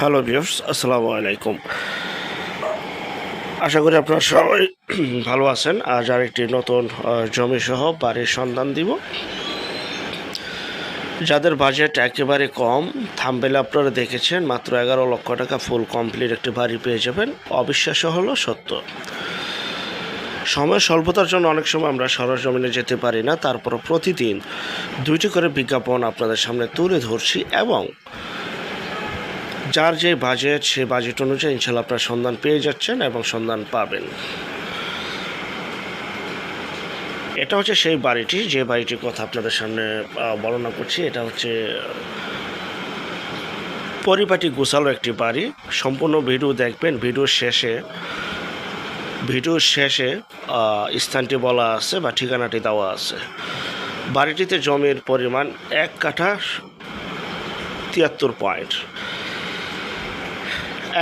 Hello viewers, আসসালামু আলাইকুম। আশা করি আপনারা সবাই ভালো আছেন। আজ আরেকটি নতুন জমি সহ বাড়ির সন্ধান দিব। যাদের বাজেট একেবারে কম, থাম্বনেলে আপনারা দেখেছেন মাত্র 11 লক্ষ টাকা ফুল কমপ্লিট একটি বাড়ি পেয়ে যাবেন। অবিশ্বাস্য হলো সত্য। সময় স্বল্পতার জন্য অনেক সময় আমরা সরজমিনে যেতে পারি না, তারপর প্রতিদিন 2টি করে বিজ্ঞাপন আপনাদের সামনে তুলে ধরছি এবং যার যে বাজেট সেই বাজেট অনুযায়ী ইনশাল্লাহ আপনার সন্ধান পেয়ে যাচ্ছেন এবং সন্ধান পাবেন। এটা হচ্ছে সেই বাড়িটি, যে বাড়িটির কথা আপনাদের সামনে বর্ণনা করছি। এটা হচ্ছে পরিপাটি গোছালো একটি বাড়ি। সম্পূর্ণ ভিডিও দেখবেন। ভিডিওর শেষে স্থানটি বলা আছে বা ঠিকানাটি দেওয়া আছে। বাড়িটিতে জমির পরিমাণ 1 কাঠা 73 পয়েন্ট।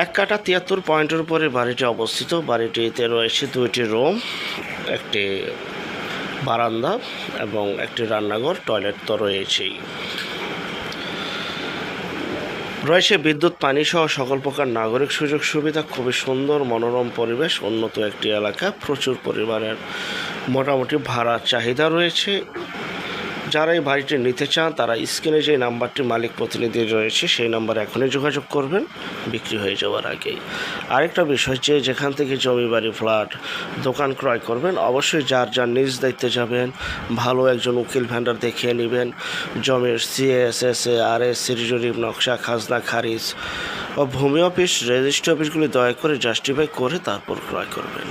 1 কাঠা 73 পয়েন্টের উপরে বাড়িটি অবস্থিত। বাড়িটিতে রয়েছে 2টি রুম, একটি বারান্দা এবং একটি রান্নাঘর, টয়লেট তো রয়েছেই। রয়েছে বিদ্যুৎ, পানি সহ সকল প্রকার নাগরিক সুযোগ সুবিধা। খুবই সুন্দর মনোরম পরিবেশ, উন্নত একটি এলাকা। প্রচুর পরিমাণের মোটামুটি ভাড়ার চাহিদা রয়েছে। যারা এই বাড়িটি নিতে চান তারা স্ক্রিনে যে নাম্বারটি মালিক প্রতিনিধি রয়েছে সেই নাম্বারে এখনই যোগাযোগ করবেন, বিক্রি হয়ে যাওয়ার আগেই। আরেকটা বিষয়, যে যেখান থেকে জমি বাড়ি ফ্ল্যাট দোকান ক্রয় করবেন অবশ্যই যার নিজ দায়িত্বে যাবেন, ভালো একজন উকিল ভেন্ডার দেখিয়ে নেবেন। জমির CSSA, RS, সিরিজরিপ, নকশা, খাজনা খারিজ ও ভূমি অফিস, রেজিস্ট্রি অফিসগুলি দয়া করে জাস্টিফাই করে তারপর ক্রয় করবেন।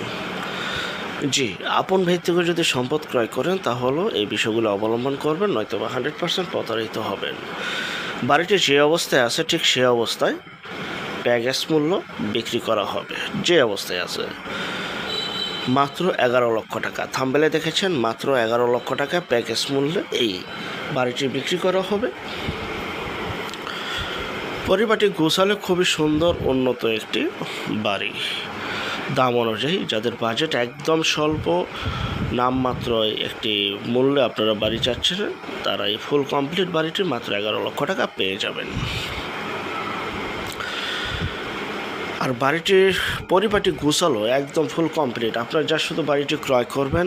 জি, আপন ভিত্তিকে যদি সম্পদ ক্রয় করেন তাহলে এই বিষয়গুলো অবলম্বন করবেন, নয়তো বা 100% প্রতারিত হবেন। বাড়িটি যে অবস্থায় আছে ঠিক সে অবস্থায় প্যাকেজ মূল্য বিক্রি করা হবে। যে অবস্থায় আছে মাত্র 11 লক্ষ টাকা। থাম্বনেলে দেখেছেন মাত্র 11 লক্ষ টাকা প্যাকেজ মূল্যে এই বাড়িটি বিক্রি করা হবে। পরিবারটি গোছালে খুবই সুন্দর উন্নত একটি বাড়ি। দাম অনুযায়ী যাদের বাজেট একদম স্বল্প, নামমাত্র একটি মূল্যে আপনারা বাড়ি চাচ্ছেন, তারা এই ফুল কমপ্লিট বাড়িটি মাত্র 11 লক্ষ টাকা পেয়ে যাবেন। আর বাড়িটির পরিপাটি গোছালো, একদম ফুল কমপ্লিট। আপনারা যা শুধু বাড়িটি ক্রয় করবেন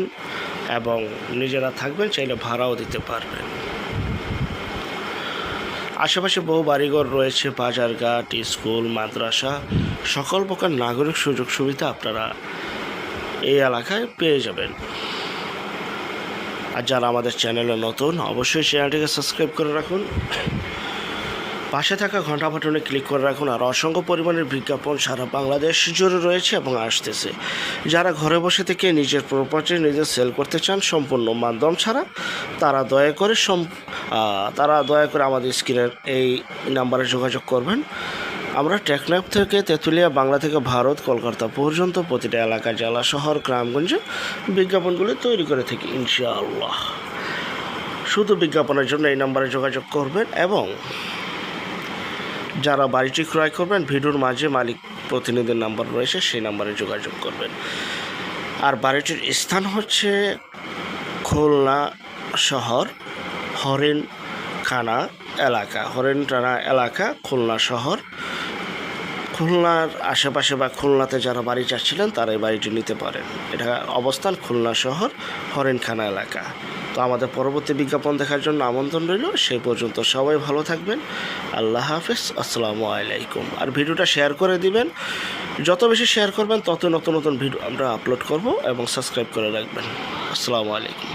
এবং নিজেরা থাকবেন, চাইলে ভাড়াও দিতে পারবেন। আশেপাশে বহু বাড়িঘর রয়েছে, বাজারঘাট, স্কুল, মাদ্রাসা, সকল প্রকার নাগরিক সুযোগ সুবিধা আপনারা এই এলাকায় পেয়ে যাবেন। আর যারা আমাদের চ্যানেলে নতুন অবশ্যই চ্যানেলটিকে সাবস্ক্রাইব করে রাখুন, পাশে থাকা ঘন্টা বাটনে ক্লিক করে রাখুন। আর অসংখ্য পরিমাণের বিজ্ঞাপন সারা বাংলাদেশ জুড়ে রয়েছে এবং আসতেছে। যারা ঘরে বসে থেকে নিজের প্রপার্টি নিজে সেল করতে চান সম্পূর্ণ মাধ্যম ছাড়া, তারা দয়া করে আমাদের স্ক্রিনের এই নাম্বারে যোগাযোগ করবেন। আমরা টেকনাফ থেকে তেঁতুলিয়া, বাংলা থেকে ভারত, কলকাতা পর্যন্ত প্রতিটা এলাকা, জেলা, শহর, গ্রামগঞ্জে বিজ্ঞাপনগুলি তৈরি করে থাকি ইনশাআল্লাহ। শুধু বিজ্ঞাপনের জন্য এই নাম্বারে যোগাযোগ করবেন এবং যারা বাড়িটি ক্রয় করবেন ভিডিওর মাঝে মালিক প্রতিনিধির নাম্বার রয়েছে সেই নাম্বারে যোগাযোগ করবেন। আর বাড়িটির স্থান হচ্ছে খুলনা শহর, হরিণখানা এলাকা, খুলনা শহর। খুলনার আশেপাশে বা খুলনাতে যারা বাড়ি চাচ্ছিলেন তারা এই বাড়িটি নিতে পারেন। এটা অবস্থান খুলনা শহর, হরিণখানা এলাকা। তো আমাদের পরবর্তী বিজ্ঞাপন দেখার জন্য আমন্ত্রণ রইল। সেই পর্যন্ত সবাই ভালো থাকবেন। আল্লাহ হাফেজ, আসসালামু আলাইকুম। আর ভিডিওটা শেয়ার করে দিবেন। যত বেশি শেয়ার করবেন তত নতুন নতুন ভিডিও আমরা আপলোড করব এবং সাবস্ক্রাইব করে রাখবেন। আসসালামু আলাইকুম।